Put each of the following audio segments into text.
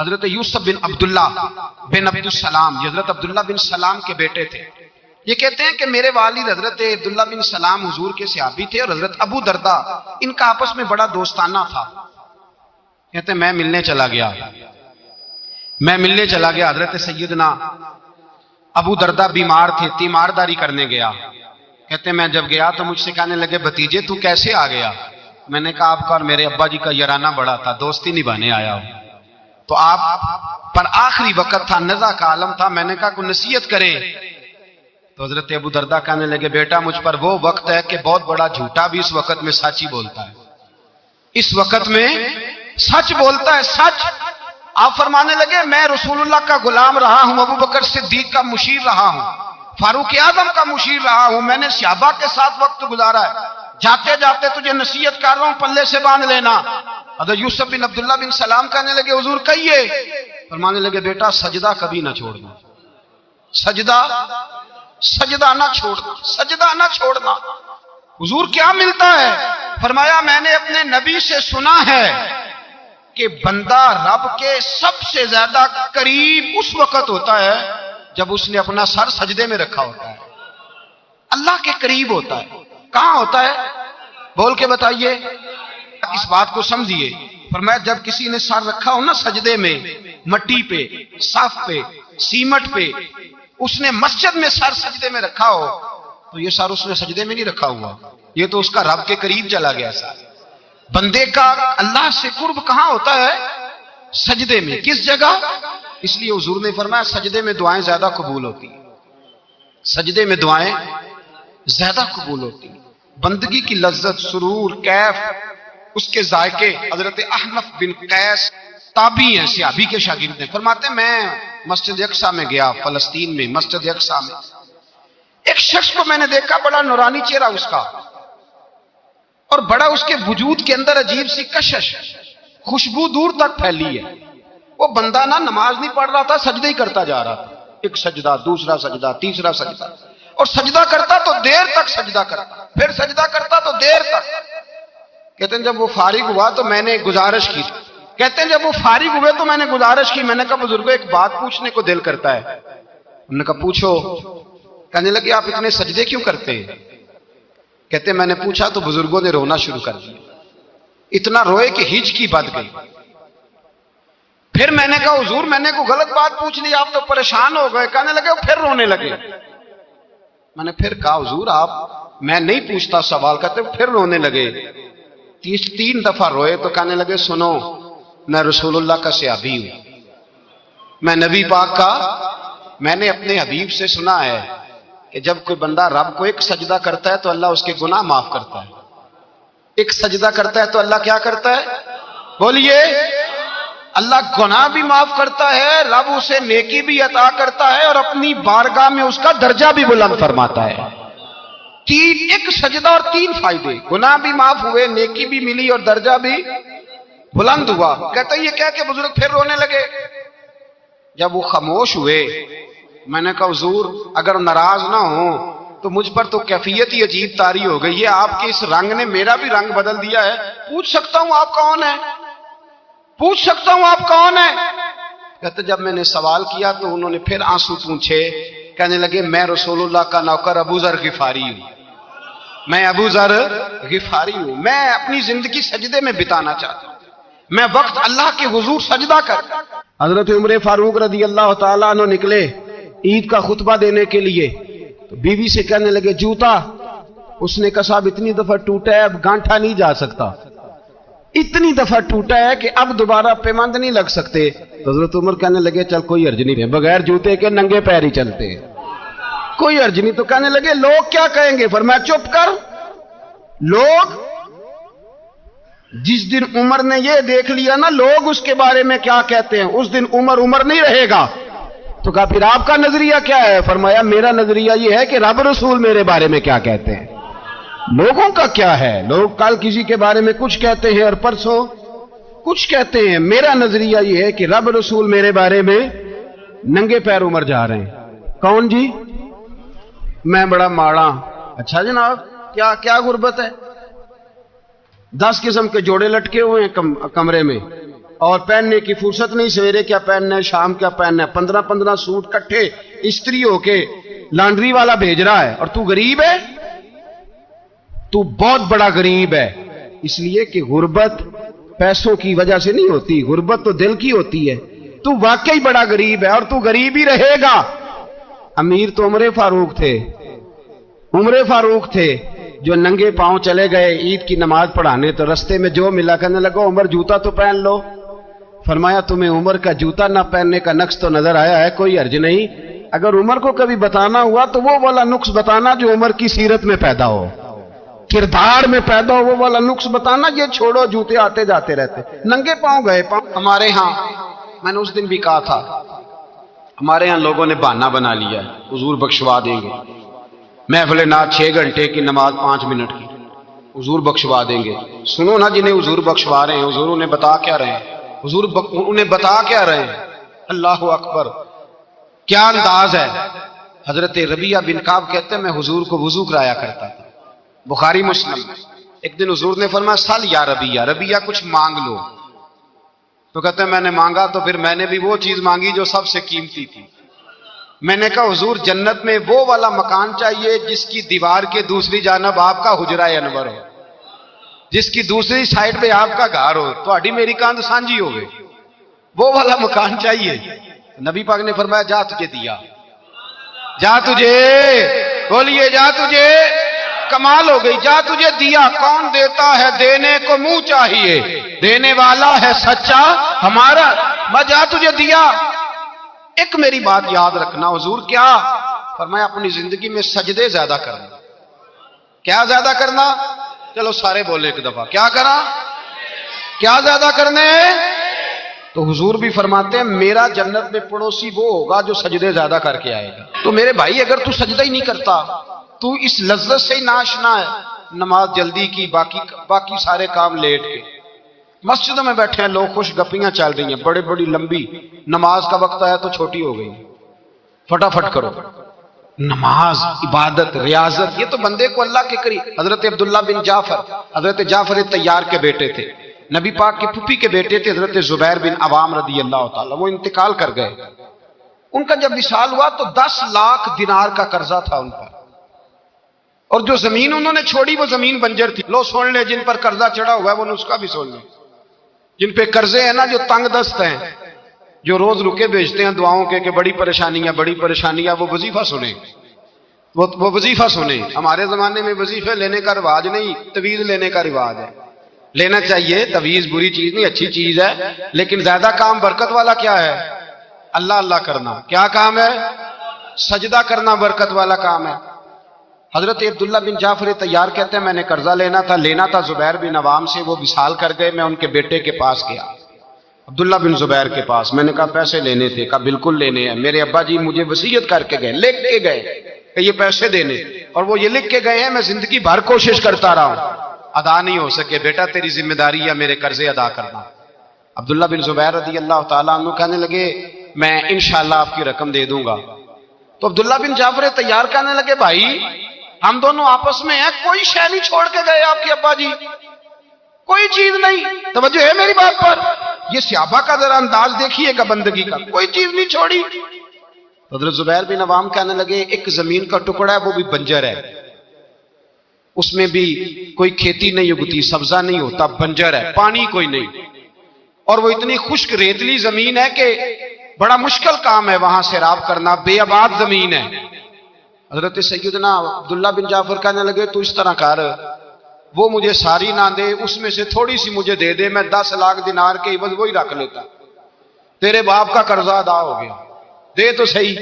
حضرت یوسف بن عبداللہ بن عبدالسلام، حضرت عبداللہ بن سلام کے بیٹے تھے۔ یہ کہتے ہیں کہ میرے والد حضرت عبداللہ بن سلام حضور کے صحابی تھے، اور حضرت ابو دردہ ان کا آپس میں بڑا دوستانہ تھا۔ کہتے ہیں میں ملنے چلا گیا حضرت سیدنا ابو دردہ بیمار تھے، تیمارداری کرنے گیا۔ کہتے ہیں میں جب گیا تو مجھ سے کہنے لگے بھتیجے تو کیسے آ گیا؟ میں نے کہا آپ کا اور میرے ابا جی کا یارانہ بڑا تھا، دوستی نبھانے آیا ہوں، تو آپ پر آخری وقت تھا، نزع کا عالم تھا، میں نے کہا کوئی نصیحت کرے۔ تو حضرت ابو دردہ کہنے لگے بیٹا مجھ پر وہ وقت ہے کہ بہت بڑا جھوٹا بھی اس وقت میں سچ ہی بولتا ہے، اس وقت میں سچ بولتا ہے، سچ۔ آپ فرمانے لگے میں رسول اللہ کا غلام رہا ہوں، ابو بکر صدیق کا مشیر رہا ہوں، فاروق اعظم کا مشیر رہا ہوں، میں نے صحابہ کے ساتھ وقت گزارا ہے، جاتے جاتے تجھے نصیحت کر رہا ہوں، پلے سے باندھ لینا۔ حضرت یوسف بن عبداللہ بن سلام کہنے لگے حضور کہیے۔ فرمانے لگے بیٹا سجدہ کبھی نہ چھوڑنا، سجدہ نہ چھوڑنا۔ حضور کیا ملتا ہے؟ فرمایا میں نے اپنے نبی سے سنا ہے کہ بندہ رب کے سب سے زیادہ قریب اس وقت ہوتا ہے جب اس نے اپنا سر سجدے میں رکھا ہوتا ہے، اللہ کے قریب ہوتا ہے۔ کہاں ہوتا ہے؟ بول کے بتائیے، اس بات کو سمجھیے۔ فرمایا جب کسی نے سر رکھا ہو نا سجدے میں، مٹی پہ، صاف پہ، سیمٹ پہ، اس نے مسجد میں سر سجدے میں رکھا ہو تو یہ سر اس نے سجدے میں نہیں رکھا ہوا، یہ تو اس کا رب کے قریب چلا گیا سر۔ بندے کا اللہ سے قرب کہاں ہوتا ہے؟ سجدے میں۔ کس جگہ؟ اس لیے حضور نے فرمایا سجدے میں دعائیں زیادہ قبول ہوتی ہیں، سجدے میں دعائیں زیادہ قبول ہوتی ہیں۔ بندگی کی لذت، سرور، کیف، اس کے ذائقے۔ حضرت احنف بن قیس تابعی ہیں، صحابی کے شاگرد ہیں، فرماتے ہیں میں مسجد اقصی میں گیا، فلسطین میں مسجد اقصی میں، ایک شخص کو میں نے دیکھا، بڑا نورانی چہرہ اس کا، اور بڑا اس کے وجود کے اندر عجیب سی کشش، خوشبو دور تک پھیلی ہے۔ وہ بندہ نہ نماز نہیں پڑھ رہا تھا، سجدے ہی کرتا جا رہا تھا، ایک سجدہ، دوسرا سجدہ، تیسرا سجدہ، اور سجدہ کرتا تو دیر تک سجدہ کرتا، پھر سجدہ کرتا تو دیر تک۔ کہتے ہیں جب وہ فارغ ہوا تو میں نے گزارش کی، میں نے کہا بزرگوں ایک بات پوچھنے کو دل کرتا ہے۔ انہوں نے کہا پوچھو۔ کہنے لگے آپ اتنے سجدے کیوں کرتے ہیں؟ کہتے ہیں میں نے پوچھا تو بزرگوں نے رونا شروع کر دیا، اتنا روئے کہ ہچکی بد گئی۔ پھر میں نے کہا حضور میں نے کوئی غلط بات پوچھ لی، آپ تو پریشان ہو گئے۔ کہنے لگے پھر رونے لگے۔ میں نے پھر کہا حضور آپ، میں نہیں پوچھتا سوال، کرتے پھر رونے لگے۔ 3 دفعہ روئے تو کہنے لگے سنو میں رسول اللہ کا صحابی ہوں، میں نبی پاک کا، میں نے اپنے حبیب سے سنا ہے کہ جب کوئی بندہ رب کو ایک سجدہ کرتا ہے تو اللہ اس کے گناہ معاف کرتا ہے، ایک سجدہ کرتا ہے تو اللہ کیا کرتا ہے؟ بولیے، اللہ گناہ بھی معاف کرتا ہے، رب اسے نیکی بھی عطا کرتا ہے، اور اپنی بارگاہ میں اس کا درجہ بھی بلند فرماتا ہے۔ ایک سجدہ اور 3 فائدے، گناہ بھی معاف ہوئے، نیکی بھی ملی، اور درجہ بھی بلند ہوا۔ کہتا ہے یہ کہہ کے بزرگ پھر رونے لگے۔ جب وہ خاموش ہوئے میں نے کہا حضور اگر ناراض نہ ہو تو مجھ پر تو کیفیت ہی عجیب طاری ہو گئی ہے، آپ کے اس رنگ نے میرا بھی رنگ بدل دیا ہے، پوچھ سکتا ہوں آپ کون ہیں؟ پوچھ سکتا ہوں آپ کون ہیں؟ کہتے جب میں نے سوال کیا تو انہوں نے پھر آنسو پونچھے، کہنے لگے میں رسول اللہ کا نوکر ابو ذر غفاری ہوں، میں ابو ذر غفاری ہوں، میں اپنی زندگی سجدے میں بتانا چاہتا ہوں، میں وقت اللہ کے حضور سجدہ کر۔ حضرت عمر فاروق رضی اللہ تعالیٰ عنہ نکلے عید کا خطبہ دینے کے لیے، تو بیوی سے کہنے لگے جوتا، اس نے کہا صاحب اتنی دفعہ ٹوٹا ہے اب گانٹھا نہیں جا سکتا، اتنی دفعہ ٹوٹا ہے کہ اب دوبارہ پیمند نہیں لگ سکتے۔ تو حضرت عمر کہنے لگے چل کوئی حرج نہیں ہے، بغیر جوتے کے ننگے پیر ہی چلتے ہیں، کوئی حرج نہیں۔ تو کہنے لگے لوگ کیا کہیں گے؟ فرمایا چپ کر، لوگ جس دن عمر نے یہ دیکھ لیا نا لوگ اس کے بارے میں کیا کہتے ہیں، اس دن عمر نہیں رہے گا۔ تو کہا پھر آپ کا نظریہ کیا ہے؟ فرمایا میرا نظریہ یہ ہے کہ رب رسول میرے بارے میں کیا کہتے ہیں، لوگوں کا کیا ہے؟ لوگ کل کسی کے بارے میں کچھ کہتے ہیں اور پرسوں کچھ کہتے ہیں، میرا نظریہ یہ ہے کہ رب رسول میرے بارے میں ننگے پیر عمر جا رہے ہیں۔ کون جی؟ میں بڑا ماڑا۔ اچھا جناب کیا غربت ہے؟ 10 قسم کے جوڑے لٹکے ہوئے ہیں کمرے میں، اور پہننے کی فرصت نہیں، سویرے کیا پہننا ہے، شام کیا پہننا ہے، 15 سوٹ کٹھے استری ہو کے لانڈری والا بھیج رہا ہے، اور تو غریب ہے، تو بہت بڑا غریب ہے۔ اس لیے کہ غربت پیسوں کی وجہ سے نہیں ہوتی، غربت تو دل کی ہوتی ہے۔ تو واقعی بڑا غریب ہے اور تو غریب ہی رہے گا۔ امیر تو عمر فاروق تھے، عمر فاروق تھے جو ننگے پاؤں چلے گئے عید کی نماز پڑھانے، تو رستے میں جو ملا کہنے لگا عمر جوتا تو پہن لو۔ فرمایا تمہیں عمر کا جوتا نہ پہننے کا نقص تو نظر آیا ہے، کوئی حرج نہیں، اگر عمر کو کبھی بتانا ہوا تو وہ والا نقص بتانا جو عمر کی سیرت میں پیدا ہو، کردار میں پیدا ہو، وہ والا نقص بتانا، یہ چھوڑو جوتے آتے جاتے رہتے، ننگے پاؤں گئے پاؤں۔ ہمارے ہاں میں نے اس دن بھی کہا تھا، ہمارے ہاں لوگوں نے بہانہ بنا لیا ہے حضور بخشوا دیں گے، محفل نعت 6 گھنٹے کی، نماز 5 منٹ کی، حضور بخشوا دیں گے۔ سنو نا، جنہیں حضور بخشوا رہے ہیں حضور انہیں بتا کیا رہے ہیں، حضور انہیں بتا کیا رہے ہیں؟ اللہ اکبر، کیا انداز ہے۔ حضرت ربیہ بن کعب کہتے ہیں میں حضور کو وضو کرایا کرتا تھا، بخاری مسلم۔ ایک دن حضور نے فرمایا سل یا ربیہ، ربیہ کچھ مانگ لو، تو کہتے ہیں میں نے مانگا تو پھر میں نے بھی وہ چیز مانگی جو سب سے قیمتی تھی۔ میں نے کہا حضور جنت میں وہ والا مکان چاہیے جس کی دیوار کے دوسری جانب آپ کا حجرہ انور ہو، جس کی دوسری سائڈ پہ آپ کا گھر ہو، تو اڈی میری کاند سانجی ہو گئی، وہ والا مکان چاہیے۔ نبی پاک نے فرمایا جا تجھے دیا، جا تجھے، بولیے جا تجھے، کمال ہو گئی، جا تجھے دیا۔ کون دیتا ہے؟ دینے کو منہ چاہیے، دینے والا ہے سچا ہمارا، میں جا تجھے دیا۔ ایک میری بات یاد رکھنا، حضور کیا فرمایا اپنی زندگی میں سجدے زیادہ کرنا۔ کیا زیادہ کرنا؟ چلو سارے بولے ایک دفعہ، کیا کرا؟ کیا زیادہ کرنے؟ تو حضور بھی فرماتے ہیں میرا جنت میں پڑوسی وہ ہوگا جو سجدے زیادہ کر کے آئے گا۔ تو میرے بھائی اگر تو سجدہ ہی نہیں کرتا، تو اس لذت سے ہی ناشنا ہے، نماز جلدی کی، باقی سارے کام لیٹ کے، مسجدوں میں بیٹھے ہیں لوگ، خوش گپیاں چل رہی ہیں، بڑی بڑی لمبی، نماز کا وقت آیا تو چھوٹی ہو گئی، فٹافٹ کرو۔ نماز، عبادت، ریاضت، یہ تو بندے کو اللہ کے قریب۔ حضرت عبداللہ بن جعفر، حضرت جعفر طیار کے بیٹے تھے، نبی پاک کی پھوپھی کے بیٹے تھے حضرت زبیر بن عوام رضی اللہ تعالیٰ، وہ انتقال کر گئے۔ ان کا جب وصال ہوا تو 10 لاکھ دینار کا قرضہ تھا ان پر، اور جو زمین انہوں نے چھوڑی وہ زمین بنجر تھی۔ لو سن لے، جن پر قرضہ چڑھا ہوا ہے وہ نسخہ بھی سن لے، جن پہ قرضے ہیں نا، جو تنگ دست ہیں، جو روز رکے بھیجتے ہیں دعاؤں کے کہ بڑی پریشانیاں بڑی پریشانیاں، وہ وظیفہ سنیں، وہ وظیفہ سنیں۔ ہمارے زمانے میں وظیفے لینے کا رواج نہیں، تویز لینے کا رواج ہے۔ لینا چاہیے، تویز بری چیز نہیں، اچھی چیز ہے، لیکن زیادہ کام برکت والا کیا ہے؟ اللہ اللہ کرنا۔ کیا کام ہے؟ سجدہ کرنا برکت والا کام ہے۔ حضرت عبداللہ بن جعفر طیار کہتے ہیں میں نے قرضہ لینا تھا زبیر بن عوام سے، وہ وصال کر گئے، میں ان کے بیٹے کے پاس گیا، عبداللہ بن زبیر کے پاس۔ میں نے کہا پیسے لینے تھے، کہا بالکل لینے ہیں، میرے ابا جی مجھے وصیت کر کے گئے، لکھ کے گئے کہ یہ پیسے دینے، اور وہ یہ لکھ کے گئے ہیں، میں زندگی بھر کوشش کرتا رہا ہوں، ادا نہیں ہو سکے، بیٹا تیری ذمہ داری ہے میرے قرضے ادا کرنا۔ عبداللہ بن زبیر رضی اللہ تعالیٰ عنہ کہنے لگے میں انشاءاللہ آپ کی رقم دے دوں گا۔ تو عبداللہ بن جعفر طیار کہنے لگے بھائی ہم دونوں آپس میں ہیں، کوئی شے نہیں چھوڑ کے گئے آپ کے ابا جی، کوئی چیز نہیں، توجہ ہے میری بات پر؟ یہ صحابہ کا ذرا انداز دیکھیے گا بندگی کا، کوئی چیز نہیں چھوڑی۔ حضرت زبیر بن عوام کہنے لگے ایک زمین کا ٹکڑا ہے وہ بھی بنجر ہے، اس میں بھی کوئی کھیتی نہیں اگتی، سبزہ نہیں ہوتا، بنجر ہے، پانی کوئی نہیں، اور وہ اتنی خشک ریتلی زمین ہے کہ بڑا مشکل کام ہے وہاں سیراب کرنا، بے آباد زمین ہے۔ حضرت سیدنا عبداللہ بن جعفر کہنے لگے تو اس طرح کر، وہ مجھے ساری نہ دے، اس میں سے تھوڑی سی مجھے دے دے، میں 10 لاکھ دینار کے عوض وہی رکھ لیتا، تیرے باپ کا قرضہ ادا ہو گیا، دے تو صحیح۔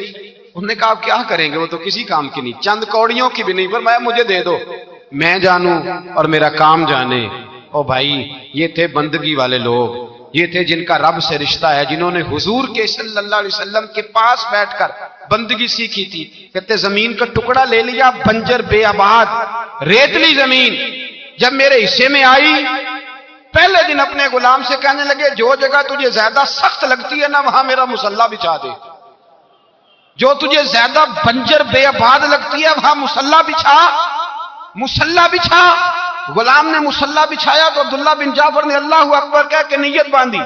انہوں نے کہا آپ کیا کریں گے، وہ تو کسی کام کی نہیں، چند کوڑیوں کی بھی نہیں، پر میں مجھے دے دو، میں جانوں اور میرا کام جانے۔ او بھائی یہ تھے بندگی والے لوگ، یہ تھے جن کا رب سے رشتہ ہے، جنہوں نے حضور کے صلی اللہ علیہ وسلم کے پاس بیٹھ کر بندگی سیکھی تھی۔ کہتے زمین کا ٹکڑا لے لیا، بنجر بے آباد ریتلی زمین، جب میرے حصے میں آئی پہلے دن اپنے غلام سے کہنے لگے جو جگہ تجھے زیادہ سخت لگتی ہے نا وہاں میرا مصلی بچھا دے، جو تجھے زیادہ بنجر بے آباد لگتی ہے وہاں مصلی بچھا، مصلی بچھا۔ غلام نے مصلی بچھایا تو عبداللہ بن جعفر نے اللہ اکبر کہہ کے نیت باندھی،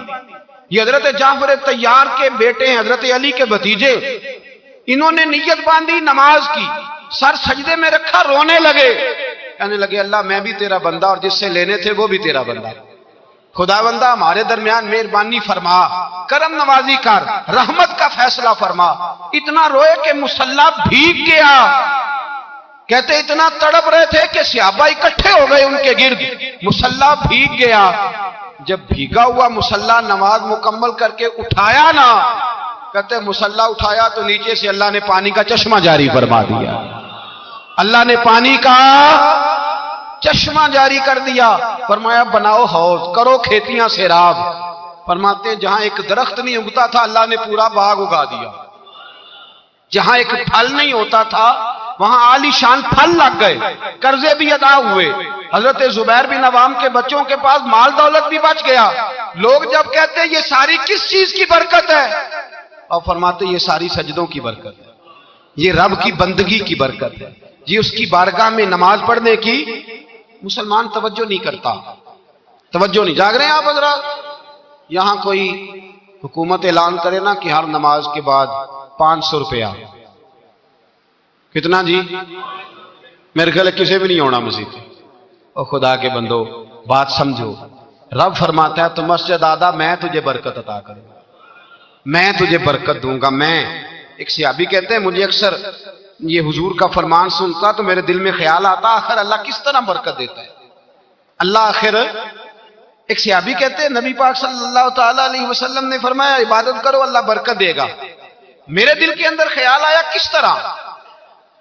یہ حضرت جعفر طیار کے بیٹے ہیں، حضرت علی کے بھتیجے. انہوں نے نیت باندھی نماز کی، سر سجدے میں رکھا، رونے لگے، کہنے لگے اللہ میں بھی تیرا بندہ اور جس سے لینے تھے وہ بھی تیرا بندہ، خدا بندہ ہمارے درمیان مہربانی فرما، کرم نوازی کر، رحمت کا فیصلہ فرما. اتنا روئے کہ مصلی بھیگ گیا. کہتے اتنا تڑپ رہے تھے کہ صحابہ اکٹھے ہو گئے ان کے گرد، مصلی بھیگ گیا. جب بھیگا ہوا مصلی نماز مکمل کر کے اٹھایا نا، کہتے مصلی اٹھایا تو نیچے سے اللہ نے پانی کا چشمہ جاری فرما دیا. اللہ نے پانی کا چشمہ جاری کر دیا. فرمایا بناؤ حوض، کرو کھیتیاں سیراب. فرماتے ہیں جہاں ایک درخت نہیں اگتا تھا اللہ نے پورا باغ اگا دیا، جہاں ایک پھل نہیں ہوتا تھا وہاں عالی شان پھل لگ گئے، قرضے بھی ادا ہوئے. حضرت زبیر بن عوام کے بچوں کے پاس مال دولت بھی بچ گیا. لوگ جب کہتے ہیں یہ ساری کس چیز کی برکت ہے، اور فرماتے یہ ساری سجدوں کی برکت ہے، یہ رب کی بندگی کی برکت ہے، یہ اس کی بارگاہ میں نماز پڑھنے کی. مسلمان توجہ نہیں کرتا، توجہ نہیں. جاگ رہے ہیں آپ حضرات؟ یہاں کوئی حکومت اعلان کرے نا کہ ہر نماز کے بعد 500 روپیہ، کتنا جی؟ میرے خیال کسی بھی نہیں ہونا مسجد. اور خدا کے بندو بات سمجھو، رب فرماتا ہے تو مسجد آدھا میں تجھے برکت عطا کروں گا، میں تجھے برکت دوں گا. میں ایک صحابی کہتے ہیں مجھے اکثر یہ حضور کا فرمان سنتا تو میرے دل میں خیال آتا آخر اللہ کس طرح برکت دیتا ہے اللہ آخر. ایک صحابی کہتے ہیں نبی پاک صلی اللہ تعالی علیہ وسلم نے فرمایا عبادت کرو اللہ برکت دے گا. میرے دل کے اندر خیال آیا کس طرح،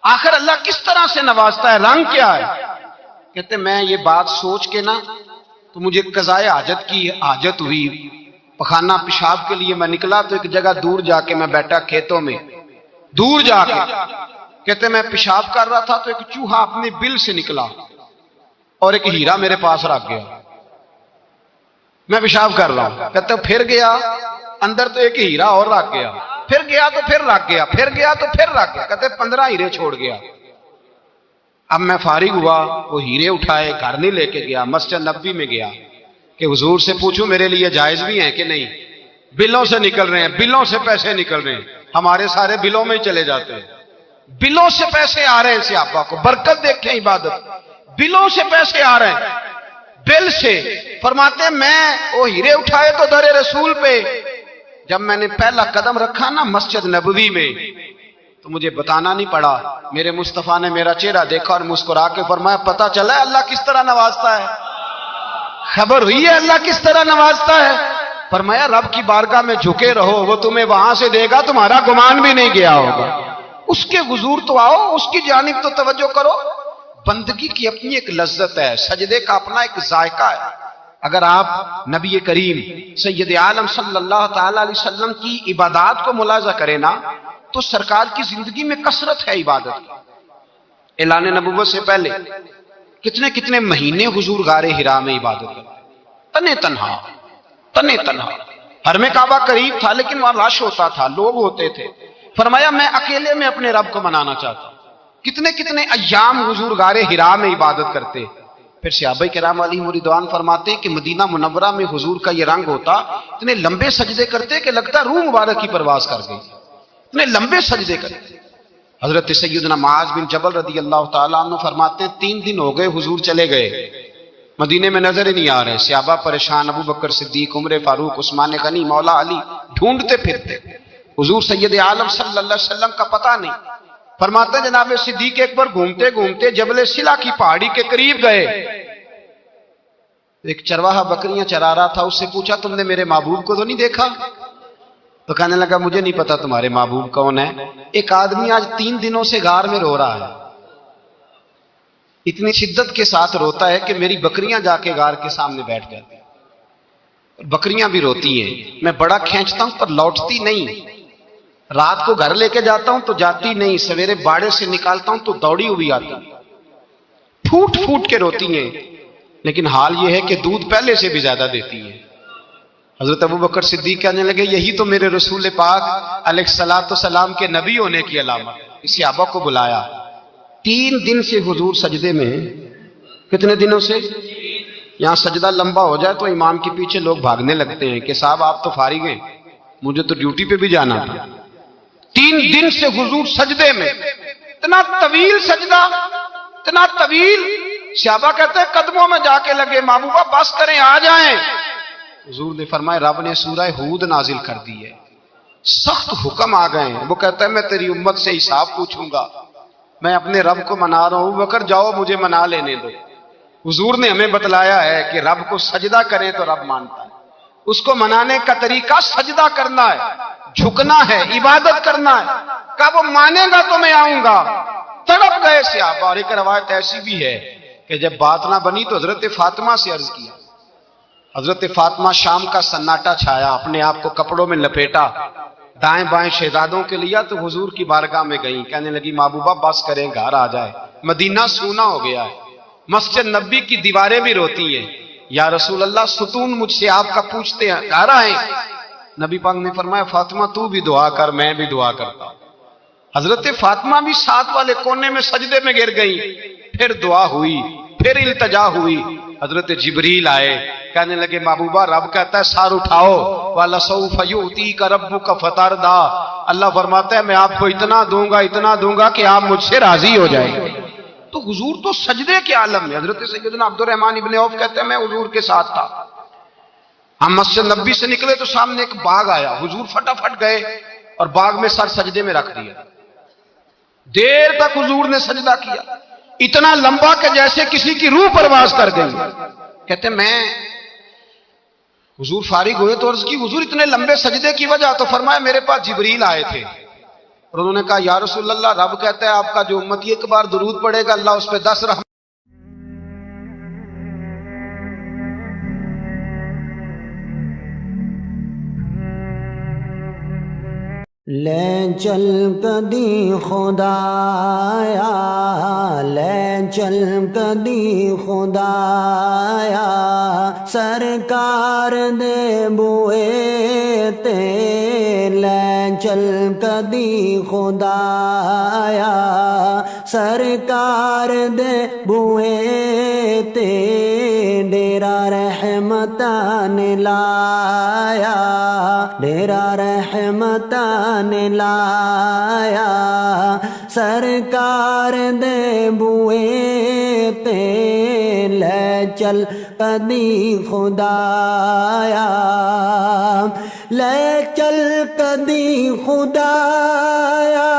آخر اللہ کس طرح سے نوازتا ہے، رنگ کیا ہے؟ کہتے میں یہ بات سوچ کے نا تو مجھے قضائے حاجت کی حاجت ہوئی. پخانہ پیشاب کے لیے میں نکلا تو ایک جگہ دور جا کے میں بیٹھا کھیتوں میں، دور جا کے. کہتے میں پیشاب کر رہا تھا تو ایک چوہا اپنے بل سے نکلا اور ایک ہیرا میرے پاس رکھ گیا. میں پیشاب کر رہا ہوں، کہتے پھر گیا اندر تو ایک ہیرا اور رکھ گیا، پھر گیا تو پھر رکھ گیا، پھر گیا تو پھر رکھ گیا. کہتے 15 ہیرے چھوڑ گیا. اب میں فارغ ہوا، وہ ہیرے اٹھائے گھر نہیں لے کے گیا، مسجد نبوی میں گیا کہ حضور سے پوچھوں میرے لیے جائز بھی ہیں کہ نہیں. بلوں سے نکل رہے ہیں، بلوں سے پیسے نکل رہے ہیں، ہمارے سارے بلوں میں ہی چلے جاتے ہیں. بلوں سے پیسے آ رہے ہیں صحابہ کو، برکت دیکھیں عبادت، بلوں سے پیسے آ رہے ہیں، بل سے. فرماتے ہیں میں وہ ہیرے اٹھائے تو در رسول پہ، جب میں نے پہلا قدم رکھا نا مسجد نبوی میں تو مجھے بتانا نہیں پڑا، میرے مصطفیٰ نے میرا چہرہ دیکھا اور مسکرا کے فرمایا پتہ چلا ہے اللہ کس طرح نوازتا ہے، خبر ہوئی ہے اللہ کس طرح نوازتا ہے. فرمایا رب کی بارگاہ میں جھکے رہو، وہ تمہیں وہاں سے دے گا تمہارا گمان بھی نہیں گیا ہوگا. اس کے حضور تو آؤ، اس کی جانب تو توجہ کرو. بندگی کی اپنی ایک لذت ہے، سجدے کا اپنا ایک ذائقہ ہے. اگر آپ نبی کریم سید عالم صلی اللہ تعالی علیہ وسلم کی عبادات کو ملاحظہ کریں نا تو سرکار کی زندگی میں کثرت ہے عبادت کی. اعلان نبوت سے پہلے کتنے کتنے مہینے حضور غار حرا میں عبادت کرتے، تنے تنہا. حرم کعبہ قریب تھا لیکن وہاں رش ہوتا تھا، لوگ ہوتے تھے. فرمایا میں اکیلے میں اپنے رب کو منانا چاہتا ہوں. کتنے کتنے ایام حضور غار حرا میں عبادت کرتے. پھر صحابہ کرام علیہم رضوان فرماتے کہ مدینہ منورہ میں حضور کا یہ رنگ ہوتا، اتنے لمبے سجدے کرتے کہ لگتا روح مبارک کی پرواز کر گئی، اتنے لمبے سجدے کرتے. حضرت سیدنا معاذ بن جبل رضی اللہ تعالیٰ عنہ فرماتے ہیں 3 دن ہو گئے حضور چلے گئے، مدینے میں نظر ہی نہیں آ رہے. صحابہ پریشان، ابو بکر صدیق، عمر فاروق، عثمان غنی، مولا علی ڈھونڈتے پھرتے. حضور سید عالم صلی اللہ علیہ وسلم کا پتہ نہیں. فرماتے ہیں جناب صدیق ایک بار گھومتے گھومتے جبل سلا کی پہاڑی کے قریب گئے. ایک چرواہا بکریاں چرا رہا تھا، اس سے پوچھا تم نے میرے محبوب کو تو نہیں دیکھا؟ تو کہنے لگا مجھے نہیں پتا تمہارے محبوب کون ہے. ایک آدمی آج 3 دنوں سے غار میں رو رہا ہے، اتنی شدت کے ساتھ روتا ہے کہ میری بکریاں جا کے غار کے سامنے بیٹھ جاتی ہیں. بکریاں بھی روتی ہیں، میں بڑا کھینچتا ہوں پر لوٹتی نہیں. رات کو گھر لے کے جاتا ہوں تو جاتی نہیں، سویرے باڑے سے نکالتا ہوں تو دوڑی ہوئی آتی، پھوٹ پھوٹ کے روتی ہیں. لیکن حال یہ ہے کہ دودھ پہلے سے بھی زیادہ دیتی ہیں. حضرت ابو بکر صدیق کہنے لگے یہی تو میرے رسول پاک علیہ الصلوۃ والسلام کے نبی ہونے کی علامت. اس صحابہ کو بلایا. 3 دن سے حضور سجدے میں ہیں. کتنے دنوں سے؟ یہاں سجدہ لمبا ہو جائے تو امام کے پیچھے لوگ بھاگنے لگتے ہیں کہ صاحب آپ تو فارغ ہیں، مجھے تو ڈیوٹی پہ بھی جانا تھا۔ 3 دن سے حضور سجدے میں، اتنا طویل سجدہ، اتنا طویل، صحابہ کہتے ہیں قدموں میں جا کے لگے، محبوبہ بس کریں آ جائیں۔ حضور نے فرمایا رب نے سورہ ہود نازل کر دی ہے، سخت حکم آ گئے ہیں۔ وہ کہتا ہے میں تیری امت سے حساب پوچھوں گا، میں اپنے رب کو منا رہا ہوں، بکر جاؤ مجھے منا لینے دو۔ حضور نے ہمیں بتلایا ہے کہ رب کو سجدہ کریں تو رب مانتا ہے، اس کو منانے کا طریقہ سجدہ کرنا ہے، جھکنا ہے، عبادت کرنا ہے۔ کہا وہ مانے گا تو میں آؤں گا۔ تڑپ گئے صحابہ۔ اور ایک روایت ایسی بھی ہے کہ جب بات نہ بنی تو حضرت فاطمہ سے عرض کیا۔ حضرت فاطمہ شام کا سناٹا چھایا، اپنے آپ کو کپڑوں میں لپیٹا، دائیں بائیں شہزادوں کے لیا تو حضور کی بارگاہ میں گئیں، کہنے لگی محبوبہ بس کریں گھر آ جائے، مدینہ سونا ہو گیا ہے، مسجد نبی کی دیواریں بھی روتی ہیں، یا رسول اللہ ستون مجھ سے آپ کا پوچھتے ہیں، گھر آئیں۔ نبی پاک نے فرمایا فاطمہ تو بھی دعا کر، میں بھی دعا کرتا ہوں۔ حضرت فاطمہ بھی ساتھ والے کونے میں سجدے میں گر گئی، پھر دعا ہوئی، پھر التجا ہوئی۔ حضرت جبریل آئے، کہنے لگے محبوبہ رب کہتا ہے سار اٹھاؤ، وَلَسَوْفَ يُؤْتِيكَ رَبُّكَ فَتَرْضَىٰ، اللہ فرماتا ہے میں آپ کو اتنا دوں گا کہ آپ مجھ سے راضی ہو جائیں گے۔ تو حضور تو سجدے کے عالم میں۔ حضرت سیدنا عبد الرحمن ابن عوف کہتے ہیں میں حضور کے ساتھ تھا، ہم مسجد نبی سے نکلے تو سامنے ایک باغ آیا، حضور فٹافٹ گئے اور باغ میں سر سجدے میں رکھ دیا۔ دیر تک حضور نے سجدہ کیا، اتنا لمبا کہ جیسے کسی کی روح پرواز کر گئی۔ کہتے میں حضور فارغ ہوئے تو عرض کی حضور اتنے لمبے سجدے کی وجہ؟ تو فرمایا میرے پاس جبریل آئے تھے اور انہوں نے کہا یا رسول اللہ رب کہتا ہے آپ کا جو امتی ایک بار درود پڑھے گا اللہ اس پہ 10 رحمت۔ لے چل کدی خدایا، لے چل کدی خدایا، سرکار دے بوئے تے لے چل کدی خدایا، سرکار دے بوئے تے ڈیرا رحمتاں نے لایا، ڈیرا رحمتاں نے لایا، سرکار دے بوئے تے لے چل کدی خدایا، لے چل کدی خدایا،